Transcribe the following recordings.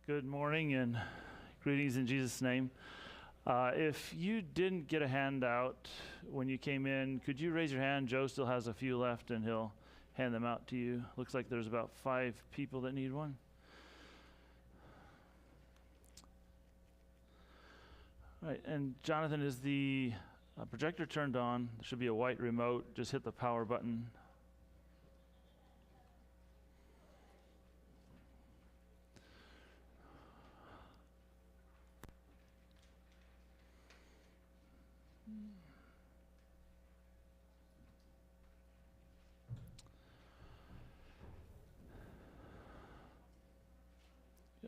Good morning and greetings in Jesus' name. If you didn't get a handout when you came in, could you raise your hand? Joe still has a few left and he'll hand them out to you. Looks like there's about 5 people that need one. All right, and Jonathan, is the projector turned on? There should be a white remote. Just hit the power button.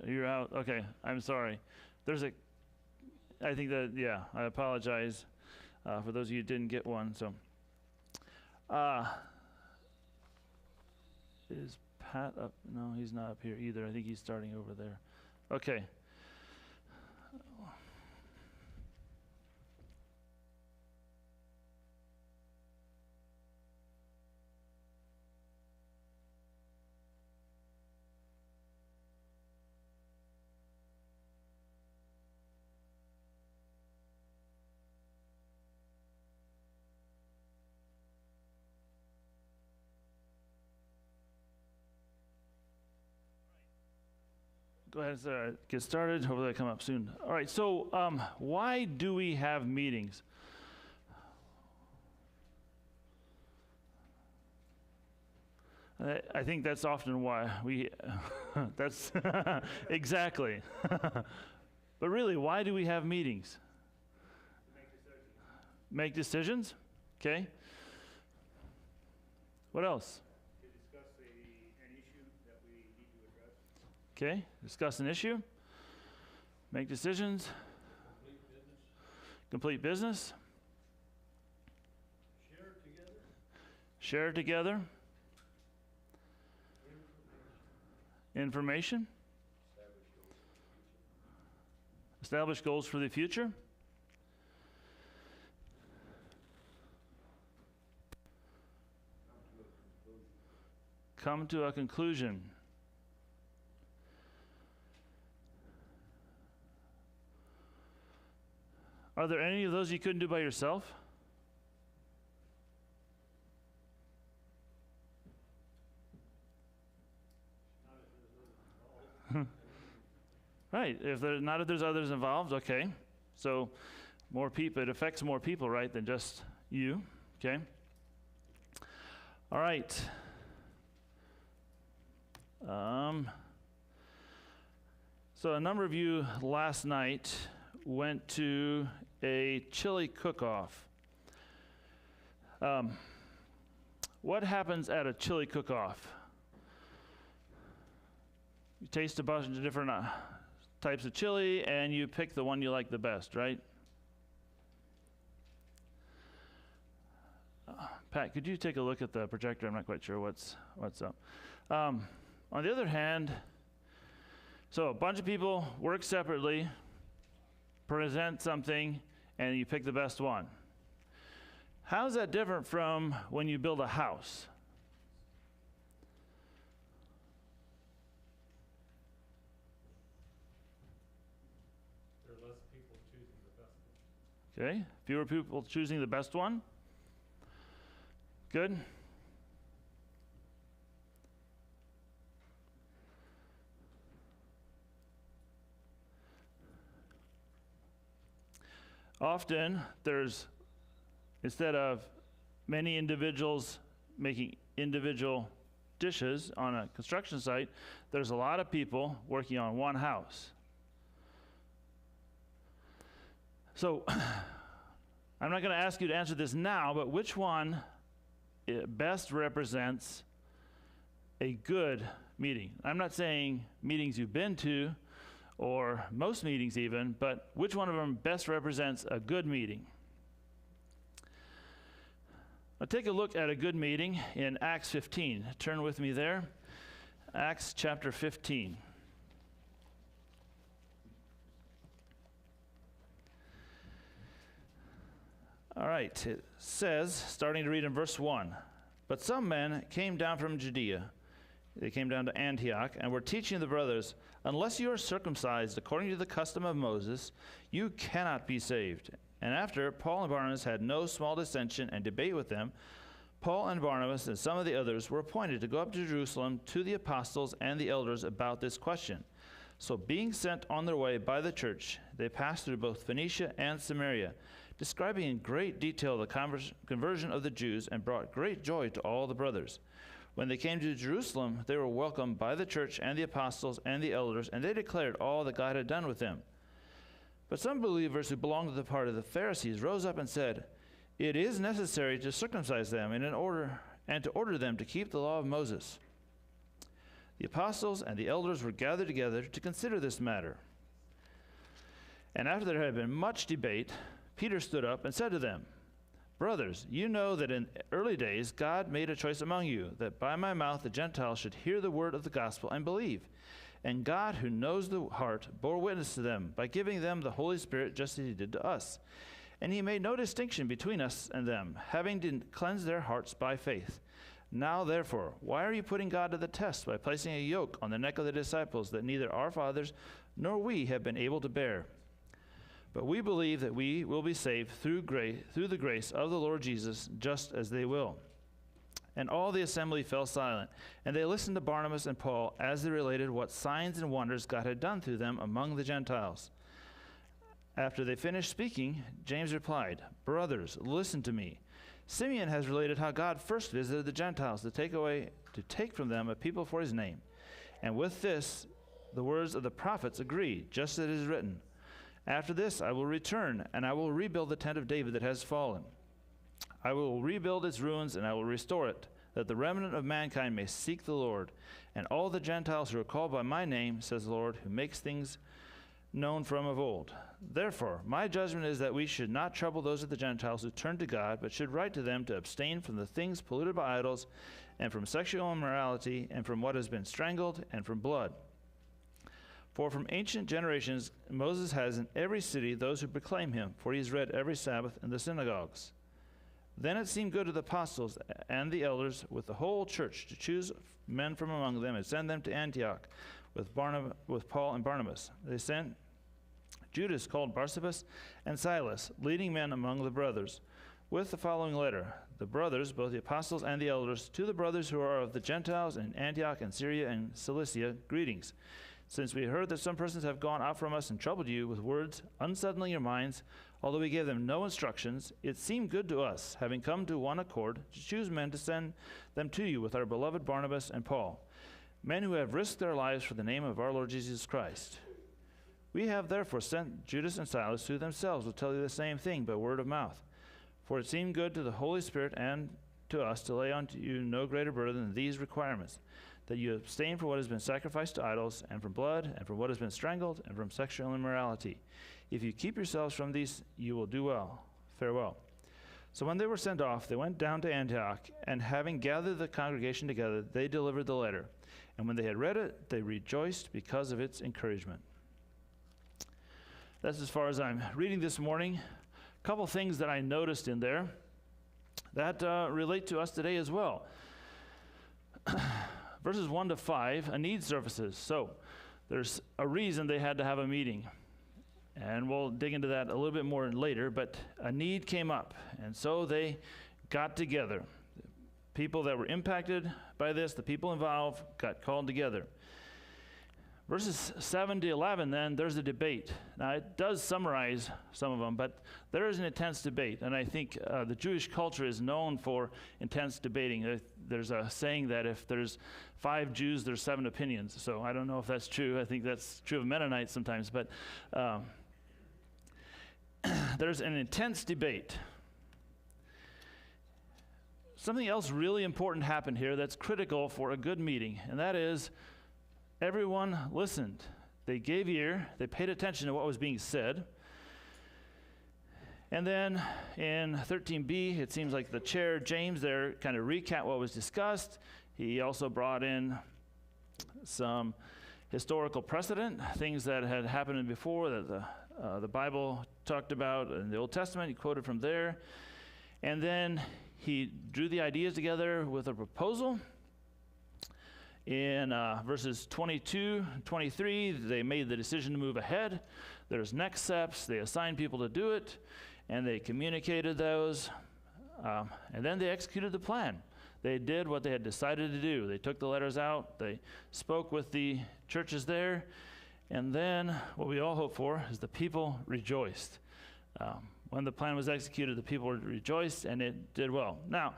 You're out. Okay, I'm sorry. I think that, I apologize for those of you who didn't get one. So, is Pat up? No, he's not up here either. I think he's starting over there. Okay. Go ahead and get started. Hopefully they'll come up soon. All right, so why do we have meetings? I think that's often why we, that's exactly. But really, why do we have meetings? Make decisions. Okay. What else? Okay, discuss an issue, make decisions, complete business, share together, information, establish goals for the future, come to a conclusion. Are there any of those you couldn't do by yourself? Right. If there's others involved, okay. So more people, it affects more people, right, than just you. Okay. All right. So a number of you last night went to a chili cook-off. What happens at a chili cook-off? You taste a bunch of different types of chili, and you pick the one you like the best, right? Pat, could you take a look at the projector? I'm not quite sure what's up. On the other hand, so a bunch of people work separately, present something, and you pick the best one. How's that different from when you build a house? There are less people choosing the best one. Okay, fewer people choosing the best one. Good. Often, instead of many individuals making individual dishes on a construction site, there's a lot of people working on one house. So, I'm not going to ask you to answer this now, but which one best represents a good meeting? I'm not saying meetings you've been to, or most meetings even, but which one of them best represents a good meeting? Now take a look at a good meeting in Acts 15. Turn with me there. Acts chapter 15. All right, it says, starting to read in verse 1, "But some men came down from Judea, They came down to Antioch and were teaching the brothers, unless you are circumcised according to the custom of Moses, you cannot be saved. And after Paul and Barnabas had no small dissension and debate with them, Paul and Barnabas and some of the others were appointed to go up to Jerusalem to the apostles and the elders about this question. So being sent on their way by the church, they passed through both Phoenicia and Samaria, describing in great detail the conversion of the Jews, and brought great joy to all the brothers. When they came to Jerusalem, they were welcomed by the church and the apostles and the elders, and they declared all that God had done with them. But some believers who belonged to the part of the Pharisees rose up and said, "It is necessary to circumcise them and to order them to keep the law of Moses." The apostles and the elders were gathered together to consider this matter. And after there had been much debate, Peter stood up and said to them, "Brothers, you know that in early days God made a choice among you, that by my mouth the Gentiles should hear the word of the gospel and believe. And God, who knows the heart, bore witness to them by giving them the Holy Spirit just as he did to us. And he made no distinction between us and them, having cleansed their hearts by faith. Now therefore, why are you putting God to the test by placing a yoke on the neck of the disciples that neither our fathers nor we have been able to bear? But we believe that we will be saved through the grace of the Lord Jesus, just as they will." And all the assembly fell silent, and they listened to Barnabas and Paul as they related what signs and wonders God had done through them among the Gentiles. After they finished speaking, James replied, "Brothers, listen to me. Simeon has related how God first visited the Gentiles to take from them a people for his name. And with this, the words of the prophets agree, just as it is written, 'After this I will return, and I will rebuild the tent of David that has fallen. I will rebuild its ruins, and I will restore it, that the remnant of mankind may seek the Lord, and all the Gentiles who are called by my name, says the Lord, who makes things known from of old. Therefore, my judgment is that we should not trouble those of the Gentiles who turn to God, but should write to them to abstain from the things polluted by idols, and from sexual immorality, and from what has been strangled, and from blood. For from ancient generations Moses has in every city those who proclaim him, for he is read every Sabbath in the synagogues.' Then it seemed good to the apostles and the elders with the whole church to choose men from among them and send them to Antioch with Paul and Barnabas. They sent Judas, called Barsabas, and Silas, leading men among the brothers, with the following letter: The brothers, both the apostles and the elders, to the brothers who are of the Gentiles in Antioch and Syria and Cilicia, greetings. Since we heard that some persons have gone out from us and troubled you with words, unsettling your minds, although we gave them no instructions, it seemed good to us, having come to one accord, to choose men to send them to you with our beloved Barnabas and Paul, men who have risked their lives for the name of our Lord Jesus Christ. We have therefore sent Judas and Silas, who themselves will tell you the same thing by word of mouth. For it seemed good to the Holy Spirit and to us to lay on you no greater burden than these requirements, that you abstain from what has been sacrificed to idols, and from blood, and from what has been strangled, and from sexual immorality. If you keep yourselves from these, you will do well. Farewell." So when they were sent off, they went down to Antioch, and having gathered the congregation together, they delivered the letter. And when they had read it, they rejoiced because of its encouragement. That's as far as I'm reading this morning. A couple things that I noticed in there that relate to us today as well. Verses 1 to 5, a need surfaces. So there's a reason they had to have a meeting. And we'll dig into that a little bit more later, but a need came up. And so they got together. People that were impacted by this, the people involved, got called together. Verses 7 to 11, then, there's a debate. Now, it does summarize some of them, but there is an intense debate. And I think the Jewish culture is known for intense debating. There's a saying that if there's 5 Jews, there's 7 opinions. So I don't know if that's true. I think that's true of Mennonites sometimes. But there's an intense debate. Something else really important happened here that's critical for a good meeting, and that is everyone listened. They gave ear. They paid attention to what was being said. And then in 13b, it seems like the chair, James, there kind of recap what was discussed. He also brought in some historical precedent, things that had happened before that the Bible talked about in the Old Testament. He quoted from there. And then he drew the ideas together with a proposal. In verses 22, 23, they made the decision to move ahead. There's next steps. They assigned people to do it, and they communicated those, and then they executed the plan. They did what they had decided to do. They took the letters out. They spoke with the churches there, and then what we all hope for is the people rejoiced. When the plan was executed, the people rejoiced, and it did well. Now,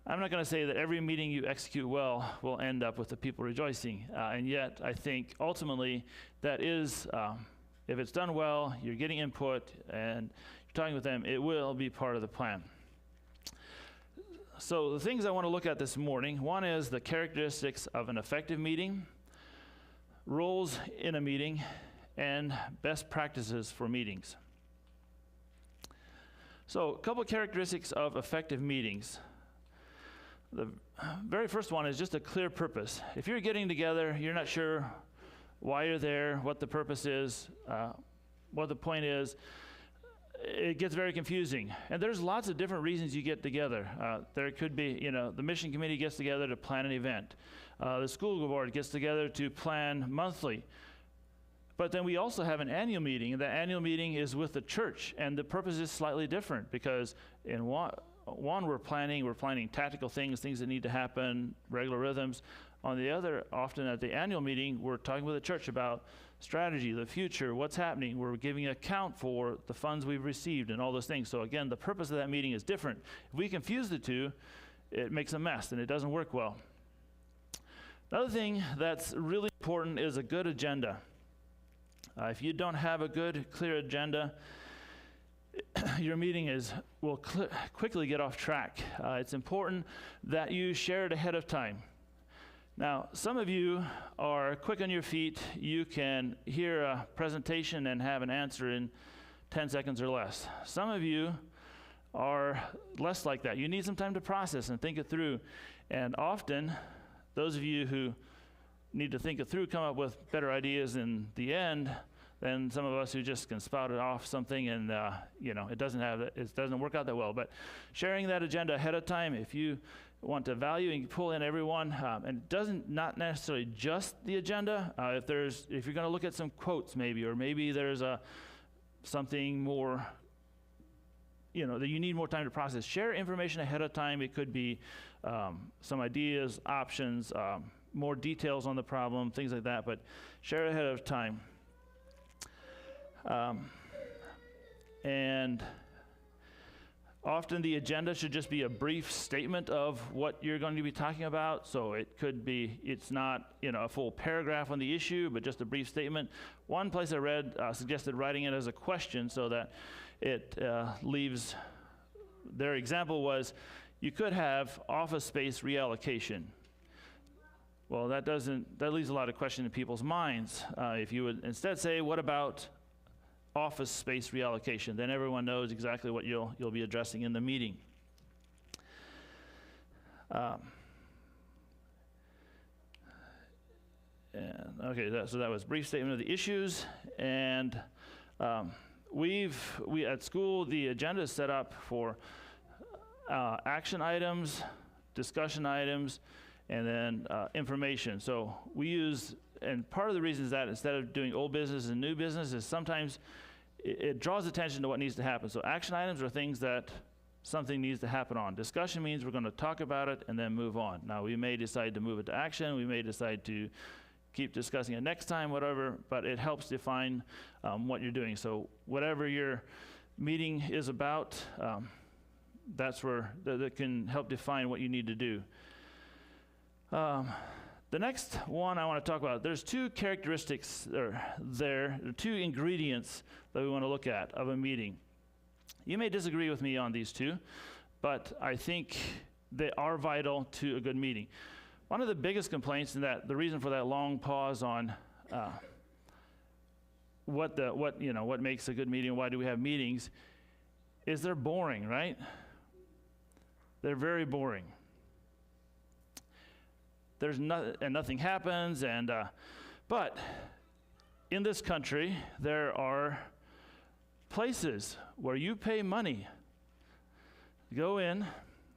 I'm not going to say that every meeting you execute well will end up with the people rejoicing, and yet I think ultimately that is, if it's done well, you're getting input, and you're talking with them, it will be part of the plan. So the things I want to look at this morning, one is the characteristics of an effective meeting, roles in a meeting, and best practices for meetings. So a couple of characteristics of effective meetings. The very first one is just a clear purpose. If you're getting together, you're not sure why you're there, what the purpose is, what the point is, it gets very confusing. And there's lots of different reasons you get together. There could be, the mission committee gets together to plan an event. The school board gets together to plan monthly. But then we also have an annual meeting, and the annual meeting is with the church, and the purpose is slightly different because in one we're planning tactical things that need to happen, regular rhythms. On the other, often at the annual meeting, we're talking with the church about strategy, the future, what's happening. We're giving account for the funds we've received and all those things. So again, the purpose of that meeting is different. If we confuse the two, it makes a mess and it doesn't work well. Another thing that's really important is a good agenda. If you don't have a good, clear agenda, your meeting will quickly get off track. It's important that you share it ahead of time. Now, some of you are quick on your feet. You can hear a presentation and have an answer in 10 seconds or less. Some of you are less like that. You need some time to process and think it through. And often, those of you who need to think it through come up with better ideas in the end than some of us who just can spout it off something and it doesn't work out that well. But sharing that agenda ahead of time, if you want to value and pull in everyone, and it doesn't not necessarily just the agenda. If you're going to look at some quotes maybe, or maybe there's something more, that you need more time to process. Share information ahead of time. It could be some ideas, options, more details on the problem, things like that. But share it ahead of time. And often the agenda should just be a brief statement of what you're going to be talking about. So it's not, a full paragraph on the issue, but just a brief statement. One place I read suggested writing it as a question so that it leaves, their example was, you could have office space reallocation. Well, that leaves a lot of question in people's minds. If you would instead say, what about office space reallocation? Then everyone knows exactly what you'll be addressing in the meeting. So that was a brief statement of the issues, and we at school, the agenda is set up for action items, discussion items, and then information. So we use, and part of the reason is that instead of doing old business and new business is sometimes it draws attention to what needs to happen. So action items are things that something needs to happen on. Discussion means we're going to talk about it and then move on. Now, we may decide to move it to action. We may decide to keep discussing it next time, whatever, but it helps define what you're doing. So whatever your meeting is about, that's where that can help define what you need to do. The next one I want to talk about, there's two characteristics two ingredients that we want to look at of a meeting. You may disagree with me on these two, but I think they are vital to a good meeting. One of the biggest complaints, and that the reason for that long pause on what makes a good meeting, why do we have meetings, is they're boring, right? They're very boring. Nothing happens, but in this country, there are places where you pay money. Go in,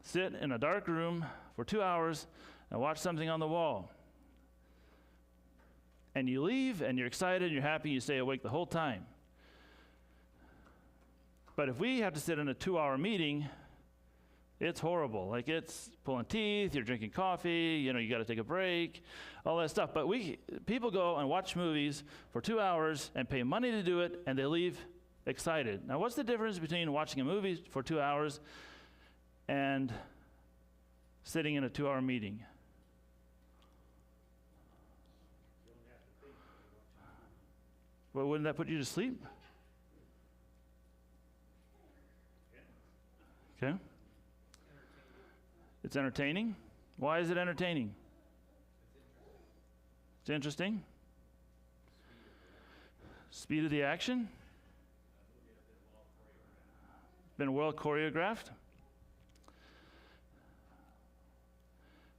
sit in a dark room for 2 hours, and watch something on the wall. And you leave, and you're excited, and you're happy, and you stay awake the whole time. But if we have to sit in a 2-hour meeting, it's horrible. Like, it's pulling teeth, you're drinking coffee, you got to take a break, all that stuff. But people go and watch movies for 2 hours and pay money to do it, and they leave excited. Now, what's the difference between watching a movie for 2 hours and sitting in a 2-hour meeting? Well, wouldn't that put you to sleep? Okay. It's entertaining. Why is it entertaining? It's interesting. Speed of the action. Been well choreographed.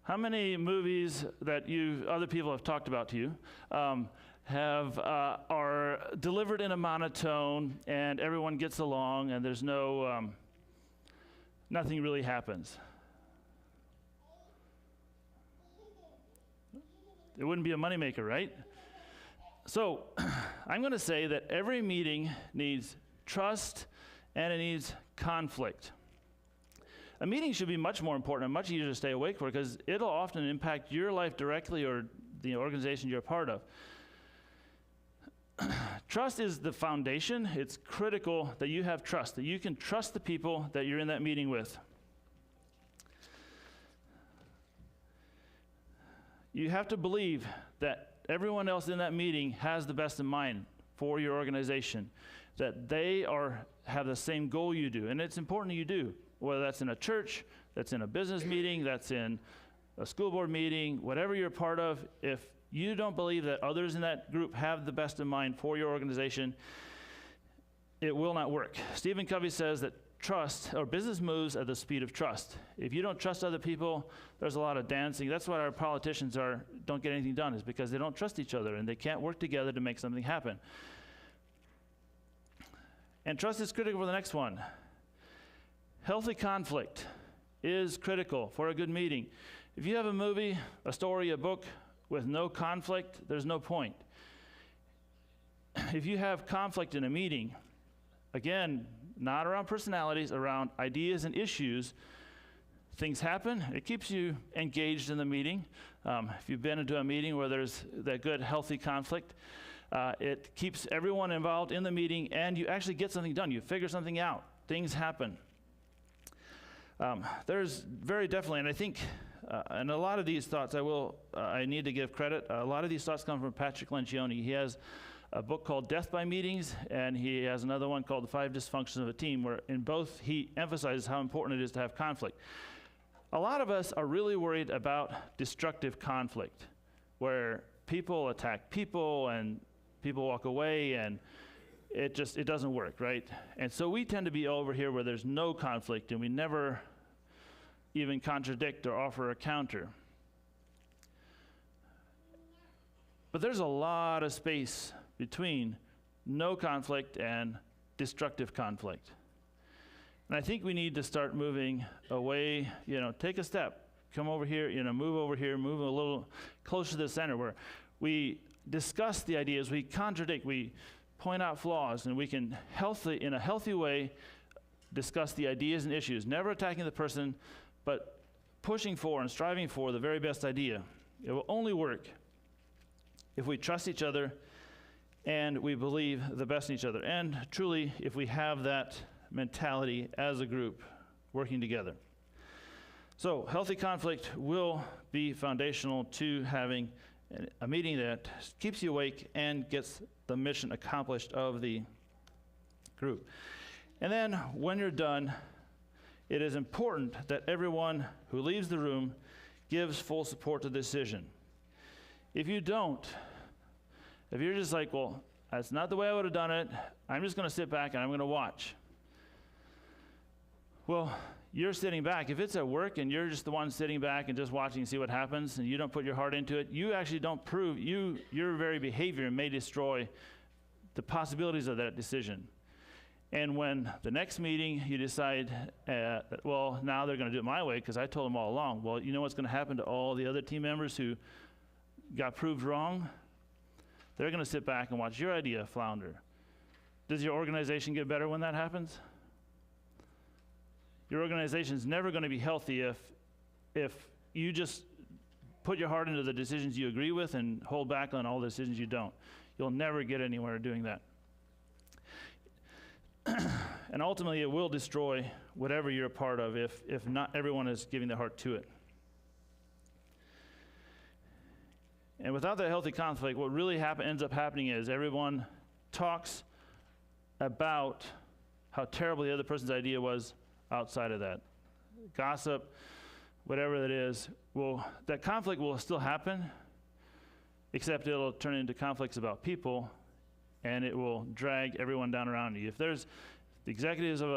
How many movies that other people have talked about to you are delivered in a monotone, and everyone gets along, and there's nothing really happens? It wouldn't be a moneymaker, right? So I'm going to say that every meeting needs trust and it needs conflict. A meeting should be much more important and much easier to stay awake for because it'll often impact your life directly or the organization you're a part of. Trust is the foundation. It's critical that you have trust, that you can trust the people that you're in that meeting with. You have to believe that everyone else in that meeting has the best in mind for your organization, that they have the same goal you do. And it's important that you do, whether that's in a church, that's in a business meeting, that's in a school board meeting, whatever you're a part of. If you don't believe that others in that group have the best in mind for your organization, it will not work. Stephen Covey says that trust, or business moves at the speed of trust. If you don't trust other people, there's a lot of dancing. That's why our politicians don't get anything done, is because they don't trust each other and they can't work together to make something happen. And trust is critical for the next one. Healthy conflict is critical for a good meeting. If you have a movie, a story, a book with no conflict, there's no point. If you have conflict in a meeting, again, not around personalities, around ideas and issues, things happen. It keeps you engaged in the meeting. If you've been into a meeting where there's that good, healthy conflict, it keeps everyone involved in the meeting, and you actually get something done. You figure something out. Things happen. There's very definitely, and I think, and a lot of these thoughts, I need to give credit. A lot of these thoughts come from Patrick Lencioni. He has a book called Death by Meetings, and he has another one called The 5 Dysfunctions of a Team, where in both he emphasizes how important it is to have conflict. A lot of us are really worried about destructive conflict, where people attack people and people walk away, and it doesn't work, right? And so we tend to be over here where there's no conflict, and we never even contradict or offer a counter. But there's a lot of space between no conflict and destructive conflict. And I think we need to start moving away, take a step, come over here, move over here, move a little closer to the center where we discuss the ideas, we contradict, we point out flaws, and we can in a healthy way discuss the ideas and issues, never attacking the person, but pushing for and striving for the very best idea. It will only work if we trust each other and we believe the best in each other. And truly, if we have that mentality as a group working together. So, healthy conflict will be foundational to having a meeting that keeps you awake and gets the mission accomplished of the group. And then, when you're done, it is important that everyone who leaves the room gives full support to the decision. If you don't, if you're just like, well, that's not the way I would have done it, I'm just going to sit back and I'm going to watch. Well, you're sitting back. If it's at work and you're just the one sitting back and just watching and see what happens and you don't put your heart into it, you actually don't prove, your very behavior may destroy the possibilities of that decision. And when the next meeting you decide, well, now they're going to do it my way because I told them all along. Well, you know what's going to happen to all the other team members who got proved wrong? They're going to sit back and watch your idea flounder. Does your organization get better when that happens? Your organization is never going to be healthy if you just put your heart into the decisions you agree with and hold back on all the decisions you don't. You'll never get anywhere doing that. And ultimately, it will destroy whatever you're a part of if not everyone is giving their heart to it. And without that healthy conflict, what really ends up happening is everyone talks about how terrible the other person's idea was outside of that. Gossip, whatever that is, that conflict will still happen, except it'll turn into conflicts about people, and it will drag everyone down around you. If there's the executives of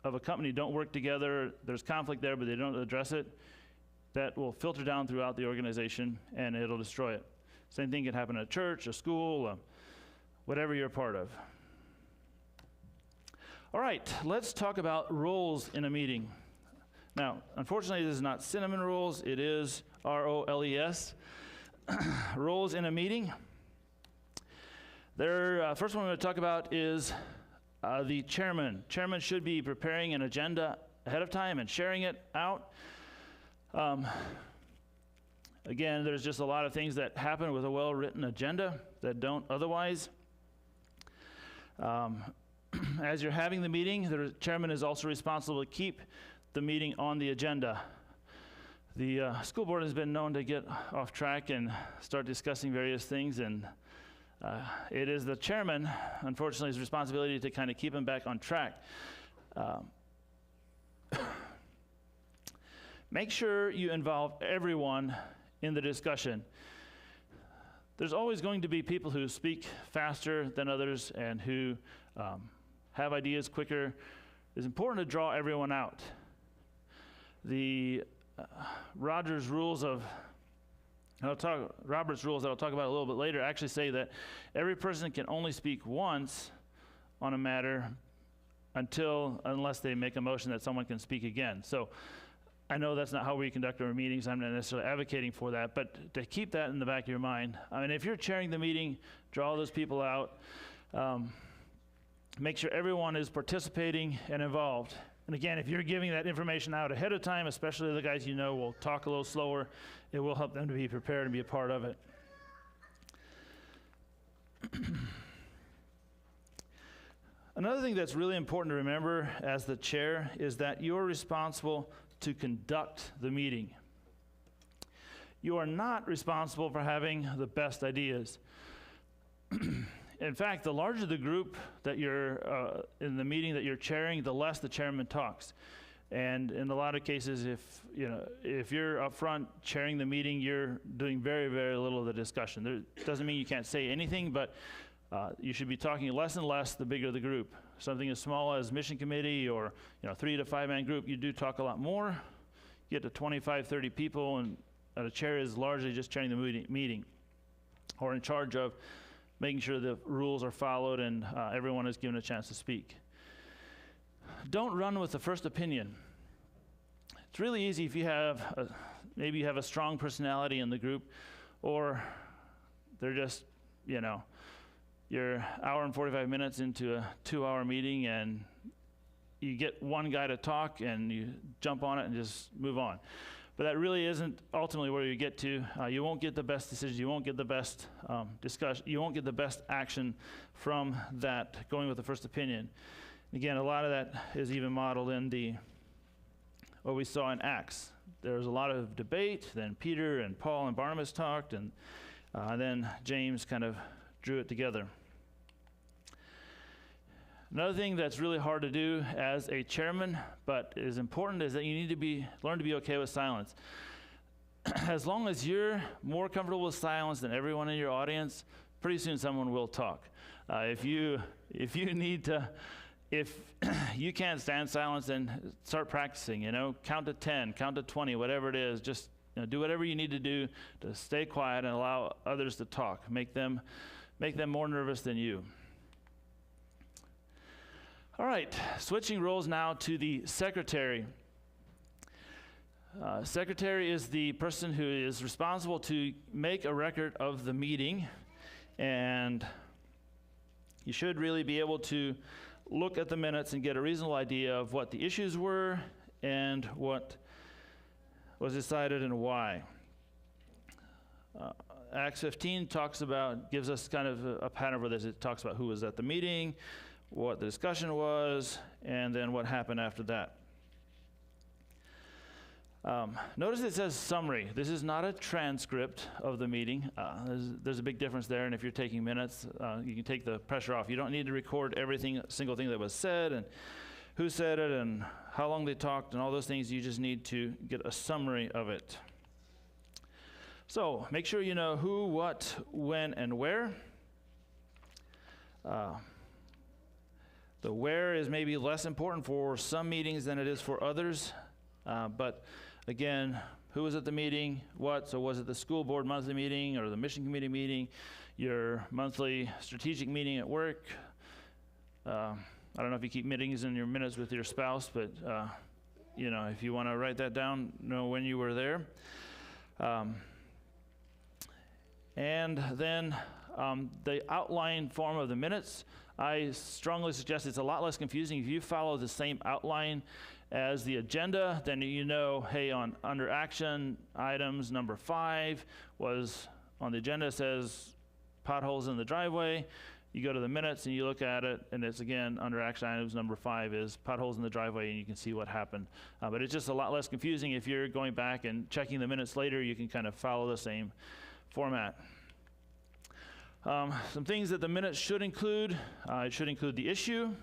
a company don't work together, there's conflict there, but they don't address it, that will filter down throughout the organization, and it'll destroy it. Same thing can happen at a church, a school, whatever you're a part of. All right, let's talk about roles in a meeting. Now, unfortunately, this is not cinnamon rolls. It is R-O-L-E-S. Roles in a meeting. First one I'm going to talk about is the chairman. Chairman should be preparing an agenda ahead of time and sharing it out. Again, there's just a lot of things that happen with a well-written agenda that don't otherwise. As you're having the meeting, the chairman is also responsible to keep the meeting on the agenda. The school board has been known to get off track and start discussing various things, and it is the chairman, unfortunately, his responsibility to kind of keep him back on track. Make sure you involve everyone in the discussion. There's always going to be people who speak faster than others and who have ideas quicker. It's important to draw everyone out. The Robert's rules that I'll talk about a little bit later actually say that every person can only speak once on a matter unless they make a motion that someone can speak again. So I know that's not how we conduct our meetings. I'm not necessarily advocating for that, but to keep that in the back of your mind. I mean, if you're chairing the meeting, draw those people out. Make sure everyone is participating and involved. And again, if you're giving that information out ahead of time, especially the guys you know will talk a little slower, it will help them to be prepared and be a part of it. Another thing that's really important to remember as the chair is that you're responsible to conduct the meeting. You are not responsible for having the best ideas. In fact, the larger the group that you're in the meeting that you're chairing, the less the chairman talks. And in a lot of cases, if you're up front chairing the meeting, you're doing very, very little of the discussion. It doesn't mean you can't say anything, but you should be talking less and less the bigger the group. Something as small as mission committee or 3 to 5 man group, you do talk a lot more. You get to 25, 30 people, and a chair is largely just chairing the meeting or in charge of making sure the rules are followed and everyone is given a chance to speak. Don't run with the first opinion. It's really easy if you have maybe you have a strong personality in the group, or they're just, you're hour and 45 minutes into a 2-hour meeting and you get one guy to talk and you jump on it and just move on. But that really isn't ultimately where you get to. You won't get the best decisions. You won't get the best discussion. You won't get the best action from that going with the first opinion. Again, a lot of that is even modeled in what we saw in Acts. There was a lot of debate. Then Peter and Paul and Barnabas talked, and then James kind of drew it together. Another thing that's really hard to do as a chairman, but is important, is that you need to learn to be okay with silence. As long as you're more comfortable with silence than everyone in your audience, pretty soon someone will talk. If you can't stand silence, then start practicing. Count to 10, count to 20, whatever it is. Just do whatever you need to do to stay quiet and allow others to talk. Make them more nervous than you. All right, switching roles now to the secretary. Secretary is the person who is responsible to make a record of the meeting, and you should really be able to look at the minutes and get a reasonable idea of what the issues were and what was decided and why. Acts 15 gives us kind of a pattern for this. It talks about who was at the meeting, what the discussion was, and then what happened after that. Notice it says summary. This is not a transcript of the meeting. There's a big difference there, and if you're taking minutes, you can take the pressure off. You don't need to record every single thing that was said, and who said it, and how long they talked, and all those things. You just need to get a summary of it. So make sure you know who, what, when, and where. The where is maybe less important for some meetings than it is for others, but again, who was at the meeting, what? So was it the school board monthly meeting or the mission committee meeting, your monthly strategic meeting at work? I don't know if you keep meetings in your minutes with your spouse, but if you want to write that down, know when you were there. And then the outline form of the minutes, I strongly suggest it's a lot less confusing. If you follow the same outline as the agenda, then you know, hey, under action items, number 5 was on the agenda, says potholes in the driveway. You go to the minutes and you look at it, and it's again under action items, number 5 is potholes in the driveway, and you can see what happened. But it's just a lot less confusing. If you're going back and checking the minutes later, you can kind of follow the same format. Some things that the minutes should include. It should include the issue.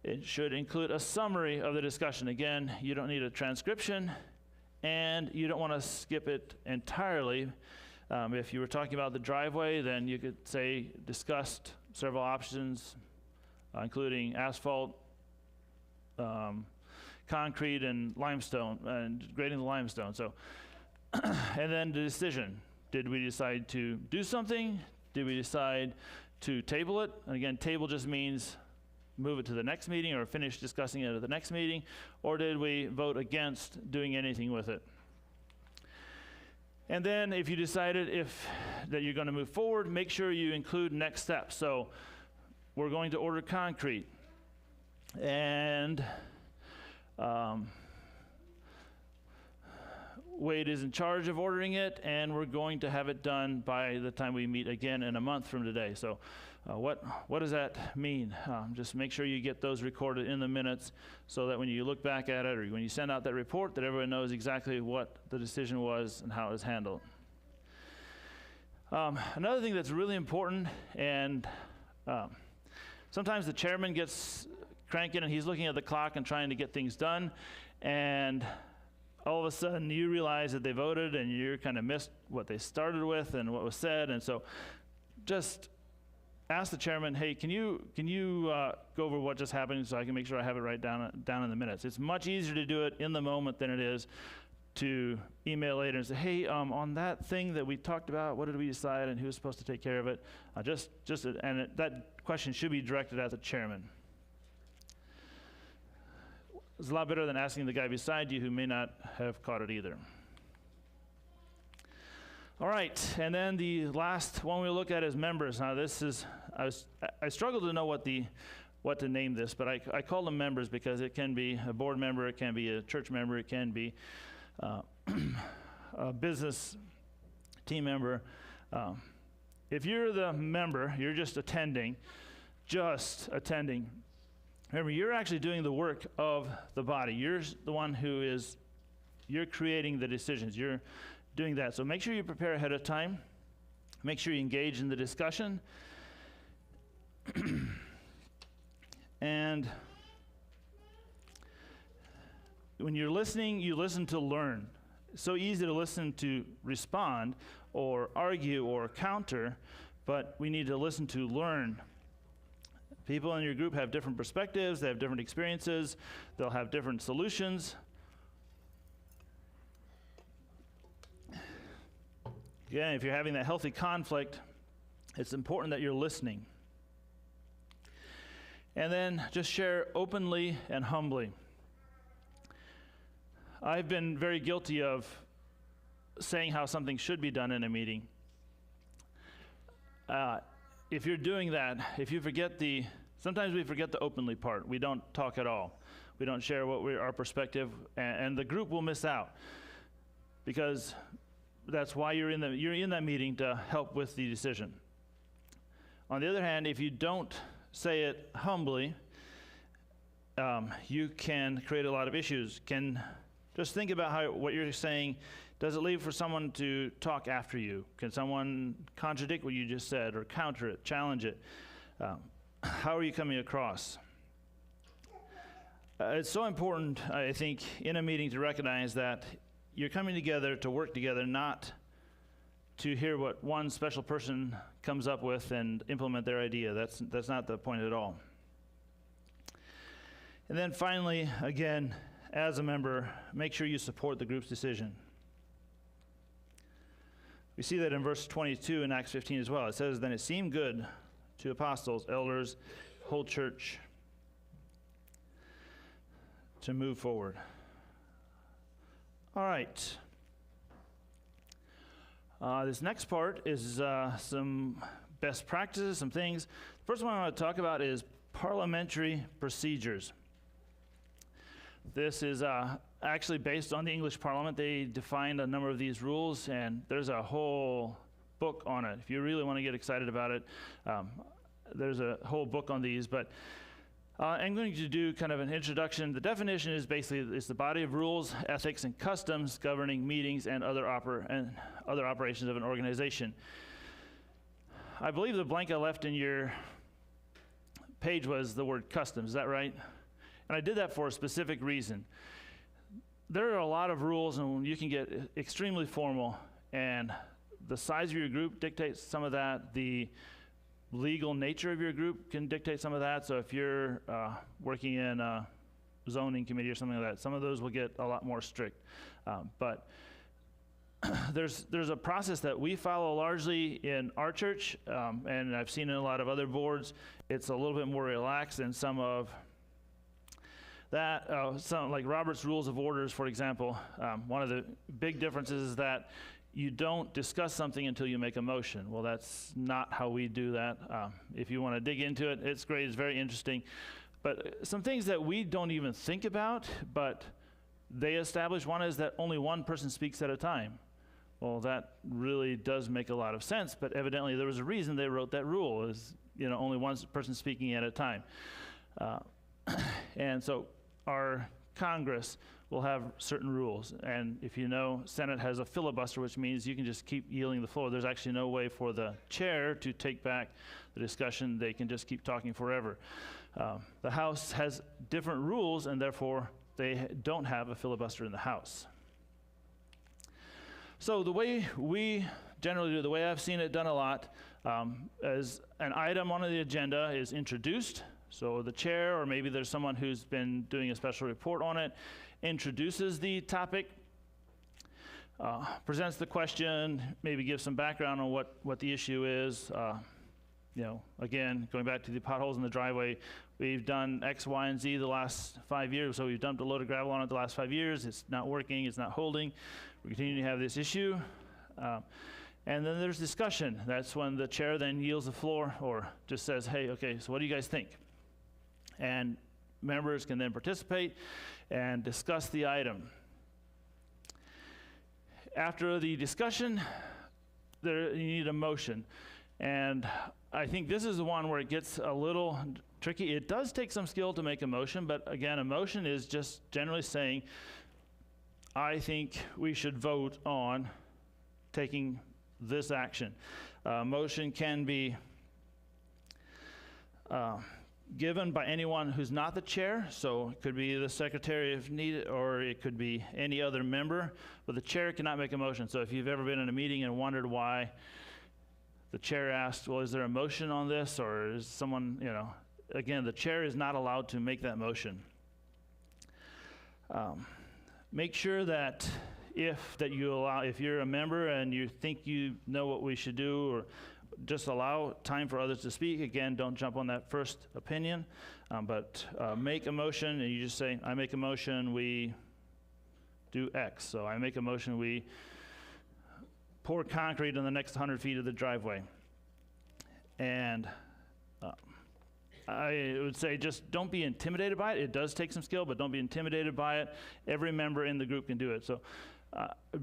It should include a summary of the discussion. Again, you don't need a transcription, and you don't want to skip it entirely. If you were talking about the driveway, then you could say discussed several options, including asphalt, concrete, and limestone, and grading the limestone. So, and then the decision. Did we decide to do something? Did we decide to table it? And again, table just means move it to the next meeting or finish discussing it at the next meeting. Or did we vote against doing anything with it? And then if you decided that you're going to move forward, make sure you include next steps. So we're going to order concrete. And Wade is in charge of ordering it, and we're going to have it done by the time we meet again in a month from today. So what does that mean? Just make sure you get those recorded in the minutes so that when you look back at it or when you send out that report, that everyone knows exactly what the decision was and how it was handled. Another thing that's really important, and sometimes the chairman gets cranking and he's looking at the clock and trying to get things done, and all of a sudden you realize that they voted and you kind of missed what they started with and what was said. And so just ask the chairman, hey, can you go over what just happened so I can make sure I have it right down in the minutes. It's much easier to do it in the moment than it is to email later and say, hey, on that thing that we talked about, what did we decide and who's supposed to take care of it? That question should be directed at the chairman. It's a lot better than asking the guy beside you who may not have caught it either. All right, and then the last one we'll look at is members. Now this is, I struggled to know what to name this, but I call them members because it can be a board member, it can be a church member, it can be a business team member. If you're the member, you're just attending. Remember, you're actually doing the work of the body. You're the one you're creating the decisions. You're doing that. So make sure you prepare ahead of time. Make sure you engage in the discussion. And when you're listening, you listen to learn. It's so easy to listen to respond or argue or counter, but we need to listen to learn. People in your group have different perspectives, they have different experiences, they'll have different solutions. Again, if you're having that healthy conflict, it's important that you're listening. And then just share openly and humbly. I've been very guilty of saying how something should be done in a meeting. If you're doing that, if you forget sometimes we forget the openly part. We don't talk at all. We don't share our perspective, and the group will miss out, because that's why you're in that meeting, to help with the decision. On the other hand, if you don't say it humbly, you can create a lot of issues. Just think about what you're saying. Does it leave for someone to talk after you? Can someone contradict what you just said, or counter it, challenge it? How are you coming across? It's so important, I think, in a meeting to recognize that you're coming together to work together, not to hear what one special person comes up with and implement their idea. That's not the point at all. And then finally, again, as a member, make sure you support the group's decision. We see that in verse 22 in Acts 15 as well. It says, "Then it seemed good to apostles, elders, whole church to move forward." All right. This next part is some best practices, some things. The first one I want to talk about is parliamentary procedures. This is actually based on the English Parliament. They defined a number of these rules, and there's a whole book on it. If you really want to get excited about it, there's a whole book on these. But I'm going to do kind of an introduction. The definition is basically it's the body of rules, ethics, and customs governing meetings and other operations of an organization. I believe the blank I left in your page was the word customs. Is that right? And I did that for a specific reason. There are a lot of rules, and you can get extremely formal, and the size of your group dictates some of that. The legal nature of your group can dictate some of that. So if you're working in a zoning committee or something like that, some of those will get a lot more strict. But there's a process that we follow largely in our church, and I've seen in a lot of other boards. It's a little bit more relaxed than some of that. Some like Robert's Rules of Orders, for example. One of the big differences is that you don't discuss something until you make a motion. Well, that's not how we do that. If you want to dig into it, it's great. It's very interesting. But some things that we don't even think about, but they establish, one is that only one person speaks at a time. Well, that really does make a lot of sense, but evidently there was a reason they wrote that rule, is only one person speaking at a time. And so our Congress will have certain rules. And if you know, Senate has a filibuster, which means you can just keep yielding the floor. There's actually no way for the chair to take back the discussion. They can just keep talking forever. The House has different rules, and therefore they don't have a filibuster in the House. So the way we generally do, the way I've seen it done a lot, as an item on the agenda is introduced. So the chair, or maybe there's someone who's been doing a special report on it, introduces the topic, presents the question, maybe gives some background on what the issue is. Again, going back to the potholes in the driveway, we've done X, Y, and Z the last 5 years. So we've dumped a load of gravel on it the last 5 years. It's not working. It's not holding. We continue to have this issue. And then there's discussion. That's when the chair then yields the floor or just says, hey, okay, so what do you guys think? And members can then participate and discuss the item. After the discussion, you need a motion. And I think this is the one where it gets a little tricky. It does take some skill to make a motion, but again, a motion is just generally saying, I think we should vote on taking this action. Motion can be given by anyone who's not the chair, so it could be the secretary if needed, or it could be any other member, but the chair cannot make a motion. So if you've ever been in a meeting and wondered why the chair asked, well, is there a motion on this, or is someone, again, the chair is not allowed to make that motion. Make sure that if you're a member and you think you know what we should do, or just allow time for others to speak. Again, don't jump on that first opinion, but make a motion, and you just say, I make a motion, we do X. So I make a motion, we pour concrete in the next 100 feet of the driveway. And I would say just don't be intimidated by it. It does take some skill, but don't be intimidated by it. Every member in the group can do it. So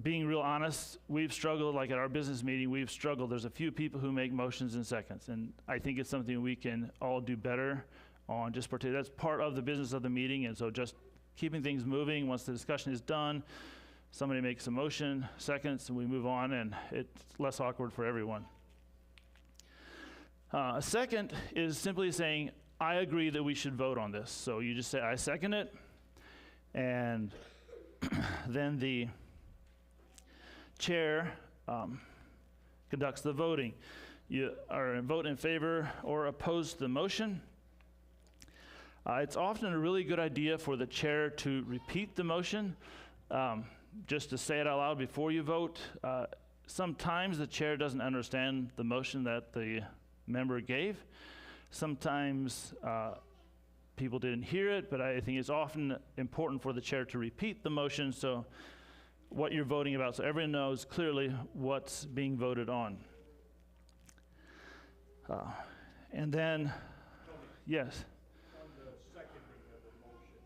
being real honest, we've struggled, like at our business meeting, we've struggled. There's a few people who make motions in seconds, and I think it's something we can all do better on. Just that's part of the business of the meeting, and so just keeping things moving. Once the discussion is done, somebody makes a motion, seconds, and we move on, and it's less awkward for everyone. A second is simply saying, I agree that we should vote on this. So you just say, I second it, and then the chair conducts the voting. You are vote in favor or opposed to the motion. It's often a really good idea for the chair to repeat the motion, just to say it out loud before you vote. Sometimes the chair doesn't understand the motion that the member gave. Sometimes people didn't hear it, but I think it's often important for the chair to repeat the motion so what you're voting about, so everyone knows clearly what's being voted on. And then, Tony, yes, on the seconding of the motion,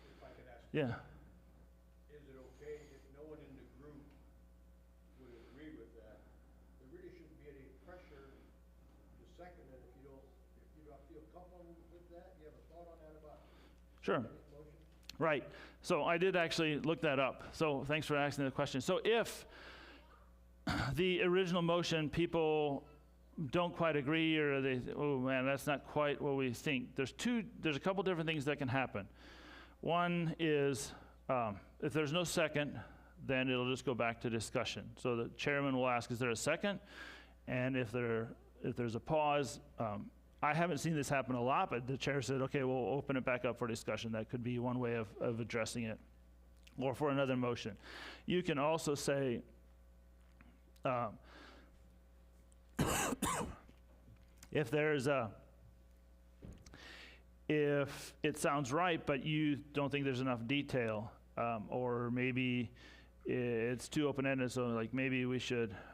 if I could ask. yeah. Is it okay if no one in the group would agree with that? There really shouldn't be any pressure to second it if you don't feel comfortable with that. You have a thought on that about Sure. this motion? Right. So I did actually look that up. So thanks for asking the question. So if the original motion, people don't quite agree, or they, oh man, that's not quite what we think. There's a couple different things that can happen. One is if there's no second, then it'll just go back to discussion. So the chairman will ask, is there a second? And if there's a pause, I haven't seen this happen a lot, but the chair said, okay, we'll open it back up for discussion. That could be one way of addressing it, or for another motion. You can also say, if it sounds right, but you don't think there's enough detail, or maybe it's too open-ended, so like maybe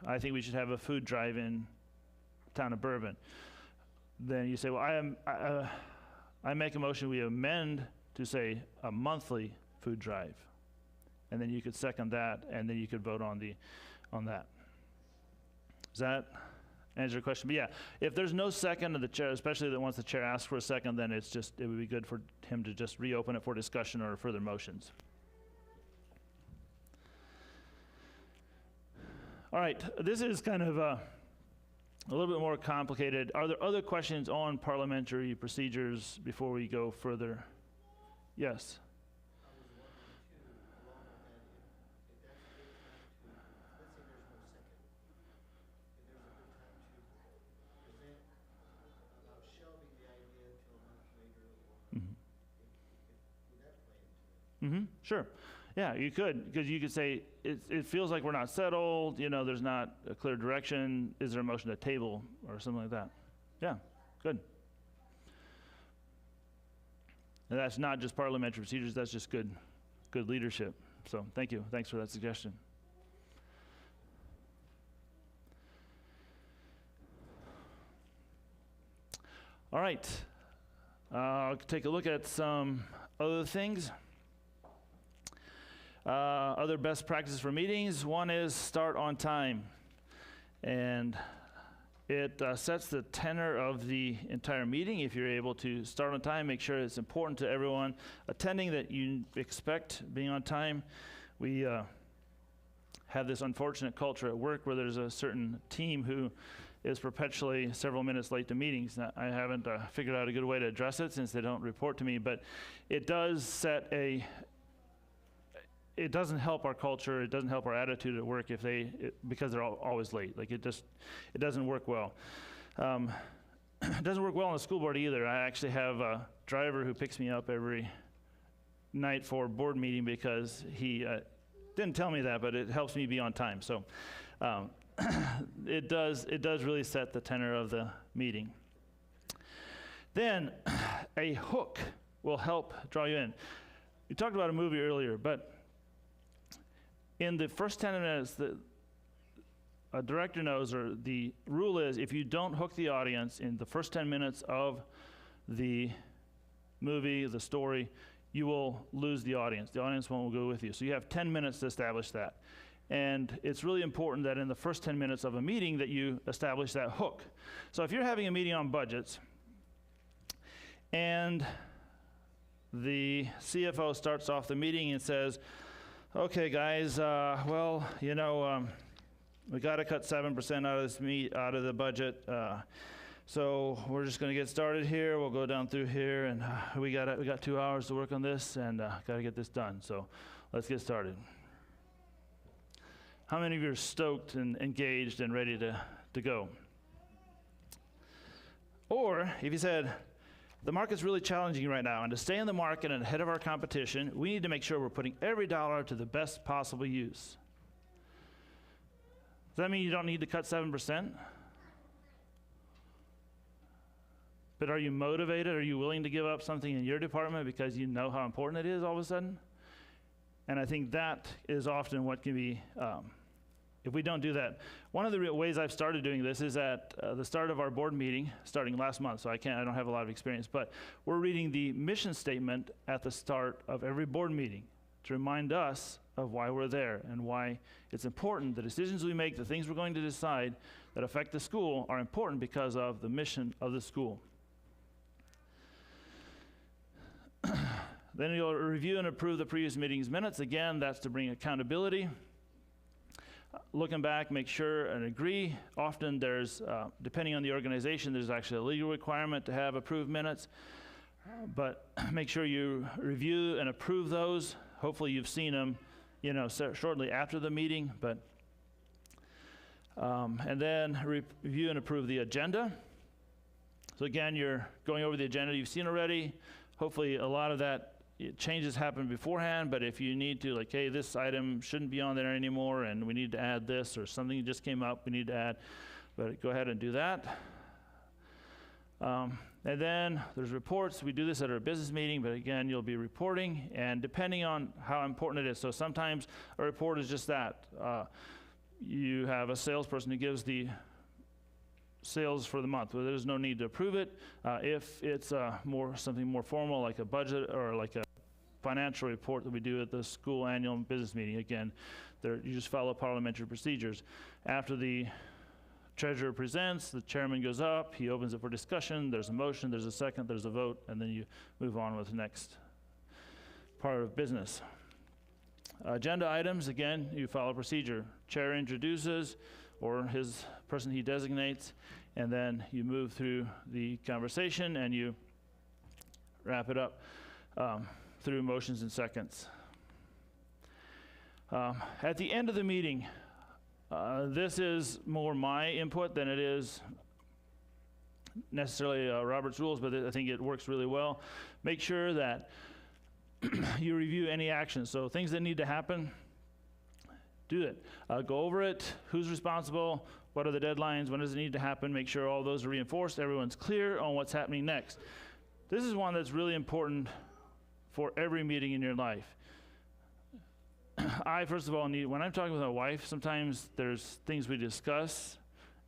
I think we should have a food drive in town of Bourbon. Then you say, well, I make a motion we amend to say a monthly food drive. And then you could second that, and then you could vote on that. Does that answer your question? But yeah, if there's no second of the chair, especially that once the chair asks for a second, then it would be good for him to just reopen it for discussion or further motions. All right, this is kind of a little bit more complicated. Are there other questions on parliamentary procedures before we go further? Yes. Sure. Yeah, you could, because you could say, it feels like we're not settled, there's not a clear direction. Is there a motion to table or something like that? Yeah, good. And that's not just parliamentary procedures, that's just good leadership. So thank you. Thanks for that suggestion. All right. I'll take a look at some other things. Other best practices for meetings. One is start on time. And it sets the tenor of the entire meeting. If you're able to start on time, make sure it's important to everyone attending that you expect being on time. We have this unfortunate culture at work where there's a certain team who is perpetually several minutes late to meetings. Now, I haven't figured out a good way to address it since they don't report to me, but it does set it doesn't help our culture, it doesn't help our attitude at work because they're always late. Like it doesn't work well. It doesn't work well on the school board either. I actually have a driver who picks me up every night for board meeting because he didn't tell me that, but it helps me be on time. So it does really set the tenor of the meeting. Then a hook will help draw you in. We talked about a movie earlier, but in the first 10 minutes, a director knows, or the rule is, if you don't hook the audience in the first 10 minutes of the movie, the story, you will lose the audience. The audience won't go with you. So you have 10 minutes to establish that. And it's really important that in the first 10 minutes of a meeting that you establish that hook. So if you're having a meeting on budgets, and the CFO starts off the meeting and says, okay, guys, we got to cut 7% out of the budget. So we're just going to get started here. We'll go down through here, and we got 2 hours to work on this, and got to get this done. So let's get started. How many of you are stoked and engaged and ready to go? Or if you said, the market's really challenging right now, and to stay in the market and ahead of our competition, we need to make sure we're putting every dollar to the best possible use. Does that mean you don't need to cut 7%? But are you motivated? Are you willing to give up something in your department because you know how important it is all of a sudden? And I think that is often what can be, if we don't do that. One of the ways I've started doing this is at the start of our board meeting, starting last month, so I don't have a lot of experience, but we're reading the mission statement at the start of every board meeting to remind us of why we're there and why it's important. The decisions we make, the things we're going to decide that affect the school are important because of the mission of the school. Then you'll review and approve the previous meeting's minutes. Again, that's to bring accountability. Looking back, make sure and agree. Often there's, depending on the organization, there's actually a legal requirement to have approved minutes. But make sure you review and approve those. Hopefully you've seen them, shortly after the meeting. But and then review and approve the agenda. So again, you're going over the agenda you've seen already. Hopefully a lot of that changes happen beforehand, but if you need to, like, hey, this item shouldn't be on there anymore and we need to add this, or something just came up we need to add, but go ahead and do that. And then there's reports. We do this at our business meeting, but again, you'll be reporting, and depending on how important it is. So sometimes a report is just that. You have a salesperson who gives the sales for the month. Well, there's no need to approve it. If it's something more formal, like a budget or like a financial report that we do at the school annual business meeting, again, you just follow parliamentary procedures. After the treasurer presents, the chairman goes up, he opens it for discussion, there's a motion, there's a second, there's a vote, and then you move on with the next part of business. Agenda items, again, you follow procedure. Chair introduces, or his person he designates, and then you move through the conversation and you wrap it up through motions and seconds. At the end of the meeting, this is more my input than it is necessarily Robert's rules, but I think it works really well. Make sure that you review any actions. So things that need to happen, do it. Go over it. Who's responsible? What are the deadlines? When does it need to happen? Make sure all those are reinforced. Everyone's clear on what's happening next. This is one that's really important for every meeting in your life. I, first of all, when I'm talking with my wife, sometimes there's things we discuss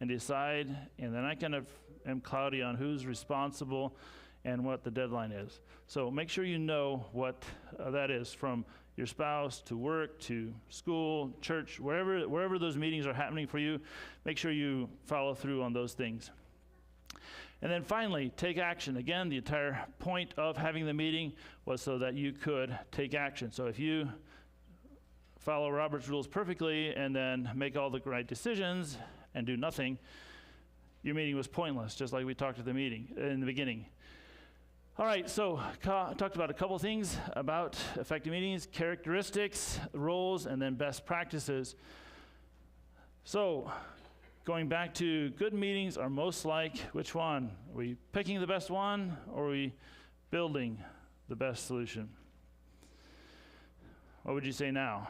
and decide, and then I kind of am cloudy on who's responsible and what the deadline is. So make sure you know what that is, from your spouse to work to school, church, wherever those meetings are happening for you. Make sure you follow through on those things. And then finally, take action. Again, the entire point of having the meeting was so that you could take action. So if you follow Robert's rules perfectly and then make all the right decisions and do nothing, your meeting was pointless, just like we talked at the meeting in the beginning. All right, so talked about a couple things about effective meetings, characteristics, roles, and then best practices. So going back to good meetings are most like which one? Are we picking the best one, or are we building the best solution? What would you say now?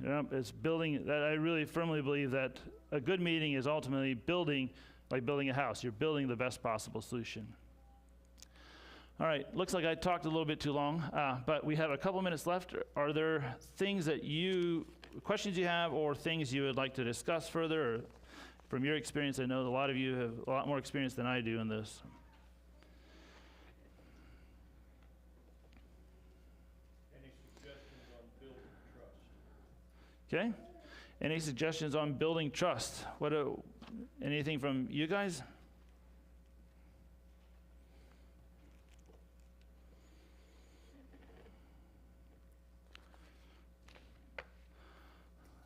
It's building. That I really firmly believe that a good meeting is ultimately building, like building a house. You're building the best possible solution. All right, looks like I talked a little bit too long, but we have a couple minutes left. Are there things questions you have, or things you would like to discuss further? Or from your experience, I know a lot of you have a lot more experience than I do in this. Any suggestions on building trust? Okay. Any suggestions on building trust? Anything from you guys?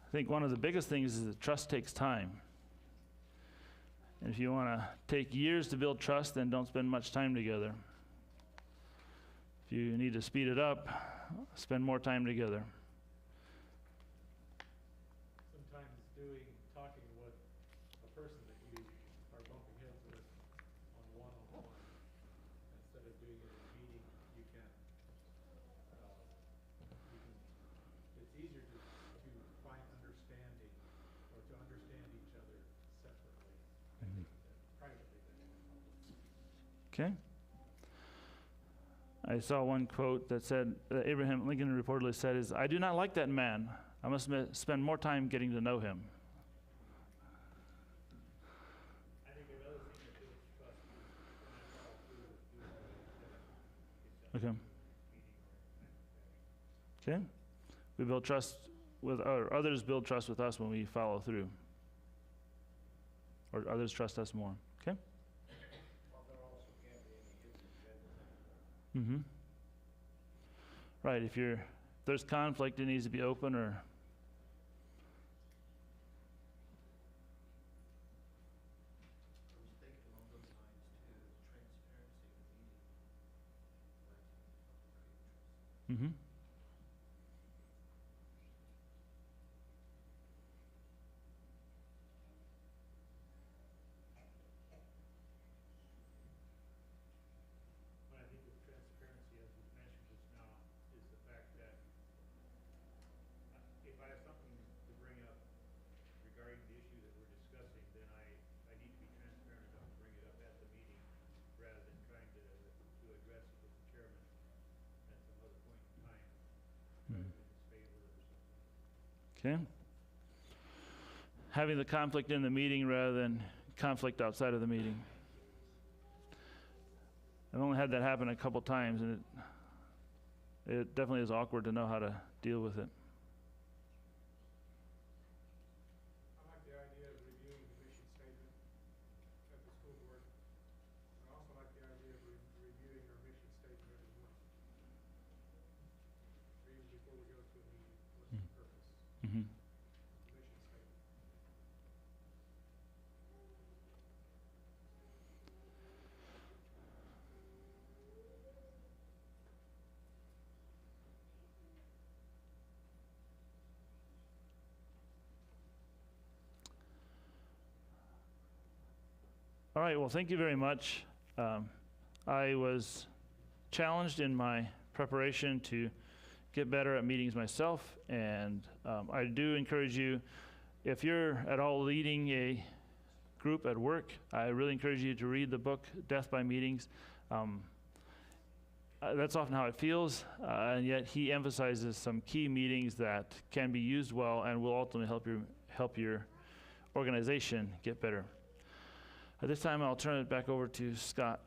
I think one of the biggest things is that trust takes time. And if you want to take years to build trust, then don't spend much time together. If you need to speed it up, spend more time together. Sometimes talking with a person that you are bumping heads with on one-on-one, instead of doing it in a meeting, it's easier to find understanding or to understand each other separately, I think, privately than in public. Okay. I saw one quote that said, Abraham Lincoln reportedly said, "I do not like that man. I must spend more time getting to know him." I think another thing that builds trust is when I follow through with doing what I said. Okay. Okay. We build trust or others build trust with us when we follow through. Or others trust us more. Okay? Well, there also can't be any hidden agendas. Mm-hmm. Right. If there's conflict, it needs to be open or. I was thinking along those lines too, transparency in the meeting. Mm-hmm. What I think with transparency, as was mentioned just now, is the fact that if I have something to bring up regarding the issue that we're discussing, then I need to be transparent enough to bring it up at the meeting rather than trying to address it with the chairman at some other point in time, in his favor or something. Okay. Having the conflict in the meeting rather than conflict outside of the meeting. I've only had that happen a couple times, and it definitely is awkward to know how to deal with it. I like the idea of reviewing the mission statement at the school board. I also like the idea of reviewing our mission statement every month. Or even before we go to a meeting, what's the purpose Mm-hmm. of the mission statement? All right, well, thank you very much. I was challenged in my preparation to get better at meetings myself, and I do encourage you, if you're at all leading a group at work, I really encourage you to read the book, Death by Meetings. That's often how it feels, and yet he emphasizes some key meetings that can be used well and will ultimately help your organization get better. At this time, I'll turn it back over to Scott.